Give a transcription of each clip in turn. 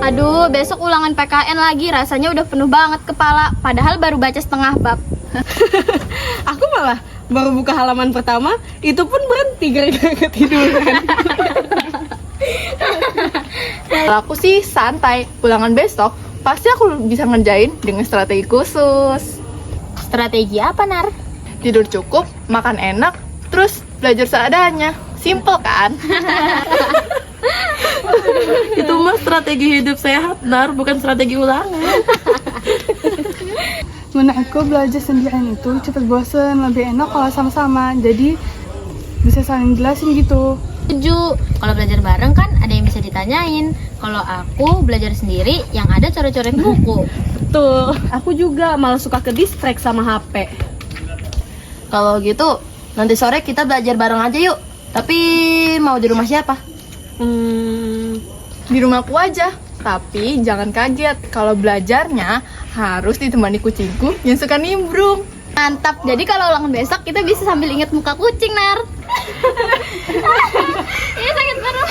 Aduh, besok ulangan PKN lagi, rasanya udah penuh banget kepala. Padahal baru baca setengah bab. Aku malah baru buka halaman pertama, itu pun berhenti gara-gara ketiduran. Kalau aku sih santai, ulangan besok pasti aku bisa ngerjain dengan strategi khusus. Strategi apa, Nar? Tidur cukup, makan enak, terus belajar seadanya. Simple kan? Itu mah strategi hidup sehat, Nar, bukan strategi ulangan. Menurutku belajar sendirian itu cepet bosen, lebih enak kalau sama-sama. Jadi bisa saling jelasin gitu. Setuju. Kalau belajar bareng kan ada yang bisa ditanyain. Kalau aku belajar sendiri, yang ada coret-coret buku. Betul, aku juga malah suka ke distract sama HP. Kalau gitu, nanti sore kita belajar bareng aja yuk. Tapi mau di rumah siapa? Di rumahku aja. Tapi jangan kaget kalau belajarnya harus ditemani kucingku yang suka nimbrung. Mantap. Jadi kalau ulangan besok kita bisa sambil inget muka kucing, Nar. Ini sakit banget.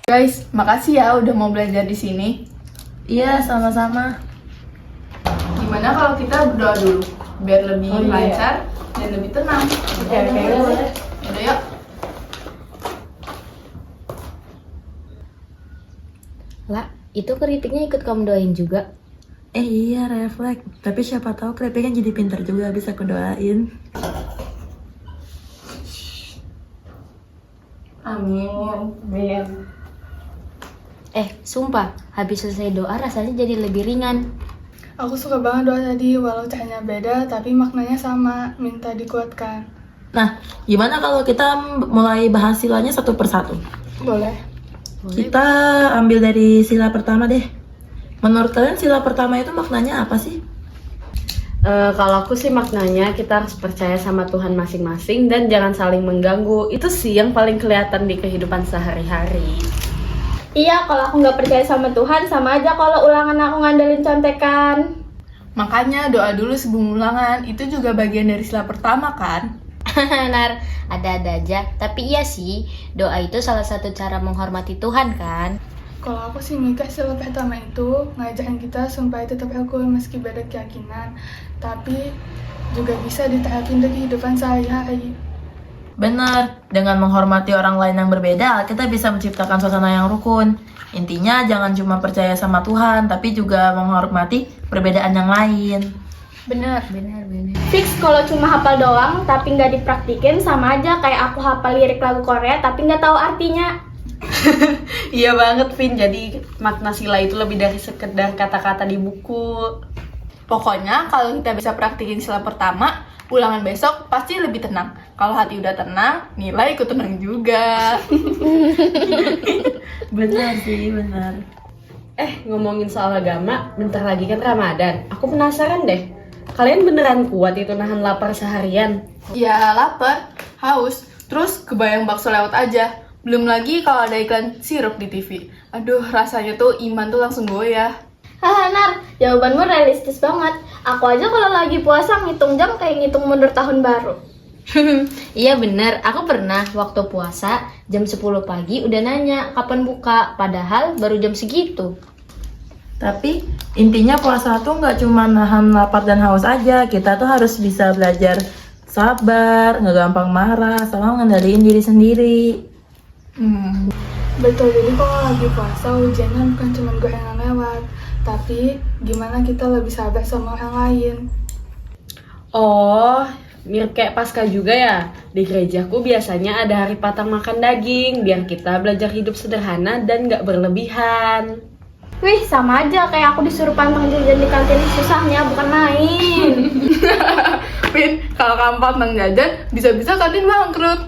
Guys, makasih ya udah mau belajar di sini. Iya, sama-sama. Gimana kalau kita berdoa dulu biar lebih lancar dan lebih tenang. Oke, boleh. Udah yuk. Lah, itu keripiknya ikut kamu doain juga. Iya, refleks. Tapi siapa tahu keripiknya jadi pintar juga, bisa aku doain. Amin. Sumpah, habis selesai doa rasanya jadi lebih ringan. Aku suka banget doa tadi, walau caranya beda tapi maknanya sama, minta dikuatkan. Nah, gimana kalau kita mulai bahas silanya satu persatu? Boleh. Kita ambil dari sila pertama deh. Menurut kalian sila pertama itu maknanya apa sih? Kalau aku sih maknanya kita harus percaya sama Tuhan masing-masing dan jangan saling mengganggu. Itu sih yang paling kelihatan di kehidupan sehari-hari. Iya, kalau aku nggak percaya sama Tuhan, sama aja kalau ulangan aku ngandelin contekan. Makanya doa dulu sebelum ulangan, itu juga bagian dari sila pertama kan? Nar, ada-ada aja. Tapi iya sih, doa itu salah satu cara menghormati Tuhan kan? Kalau aku sih mikir sila pertama itu ngajarin kita supaya tetap rukun meski beda keyakinan, tapi juga bisa diterapin di kehidupan sehari-hari. Benar, dengan menghormati orang lain yang berbeda, kita bisa menciptakan suasana yang rukun. Intinya jangan cuma percaya sama Tuhan, tapi juga menghormati perbedaan yang lain. Bener. Fix kalau cuma hafal doang tapi nggak dipraktikin sama aja kayak aku hafal lirik lagu Korea tapi nggak tahu artinya. Iya banget, Vin. Jadi makna sila itu lebih dari sekedar kata-kata di buku. Pokoknya kalau kita bisa praktikin sila pertama, ulangan besok pasti lebih tenang. Kalau hati udah tenang, nilai ikut tenang juga. Benar sih, benar. Ngomongin soal agama, bentar lagi kan Ramadan. Aku penasaran deh, kalian beneran kuat itu nahan lapar seharian? Ya lapar, haus, terus kebayang bakso lewat aja. Belum lagi kalau ada iklan sirup di TV. Aduh, rasanya tuh iman tuh langsung goyah. Haha, Nar, jawabanmu realistis banget. Aku aja kalau lagi puasa ngitung jam kayak ngitung mundur tahun baru. Iya bener, aku pernah waktu puasa jam 10 pagi udah nanya kapan buka, padahal baru jam segitu. Tapi intinya puasa tuh nggak cuma nahan lapar dan haus aja, kita tuh harus bisa belajar sabar, nggak gampang marah, sama ngendaliin diri sendiri. Betul, jadi kalau lagi puasa ujiannya bukan cuma gorengan lewat, tapi gimana kita lebih sabar sama orang lain. Oh, mirip kayak Paskah juga ya. Di gerejaku biasanya ada hari patang makan daging, biar kita belajar hidup sederhana dan nggak berlebihan. Wih, sama aja kayak aku disuruh pantang jajan di kantin, susahnya bukan main. Pin, kalau kamu pantang jajan, bisa-bisa kantin bangkrut.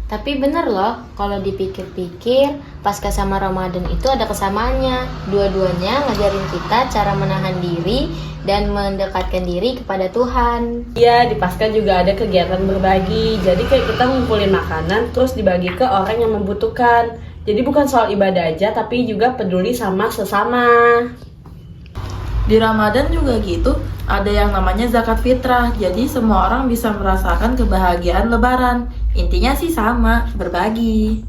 Tapi bener loh, kalau dipikir-pikir, Paskah sama Ramadan itu ada kesamaannya. Dua-duanya ngajarin kita cara menahan diri dan mendekatkan diri kepada Tuhan. Iya, di Paskah juga ada kegiatan berbagi. Jadi kayak kita ngumpulin makanan terus dibagi ke orang yang membutuhkan. Jadi bukan soal ibadah aja, tapi juga peduli sama sesama. Di Ramadan juga gitu, ada yang namanya zakat fitrah. Jadi semua orang bisa merasakan kebahagiaan lebaran. Intinya sih sama, berbagi.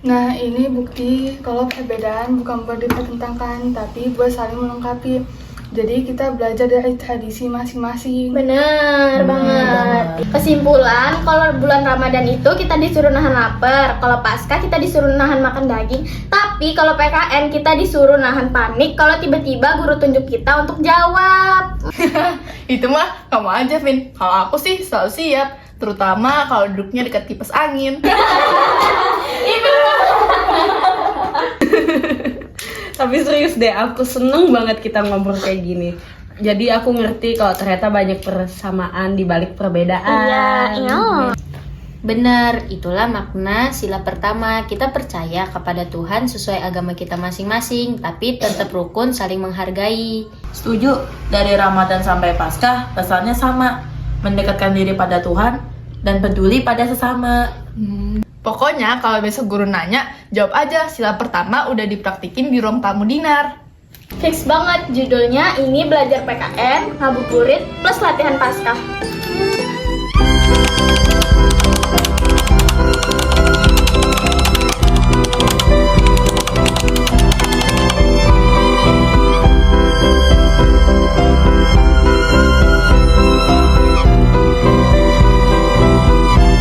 Nah, ini bukti kalau perbedaan bukan buat dipertentangkan, tapi buat saling melengkapi. Jadi kita belajar dari tradisi masing-masing. Bener banget. Kesimpulan, kalau bulan Ramadan itu kita disuruh nahan lapar, kalau Paskah kita disuruh nahan makan daging, tapi kalau PKN kita disuruh nahan panik kalau tiba-tiba guru tunjuk kita untuk jawab. Itu mah kamu aja, Vin. Kalau aku sih selalu siap, terutama kalau duduknya dekat kipas angin. Tapi serius deh, aku seneng banget kita ngobrol kayak gini. Jadi aku ngerti kalau ternyata banyak persamaan di balik perbedaan. Iya. Benar, itulah makna sila pertama. Kita percaya kepada Tuhan sesuai agama kita masing-masing, tapi tetap rukun saling menghargai. Setuju, dari Ramadan sampai Paskah pesannya sama, mendekatkan diri pada Tuhan dan peduli pada sesama. Pokoknya kalau besok guru nanya, jawab aja sila pertama udah dipraktikin di ruang tamu dinar. Fix banget, judulnya ini belajar PKN, ngabuburit, plus latihan Paskah.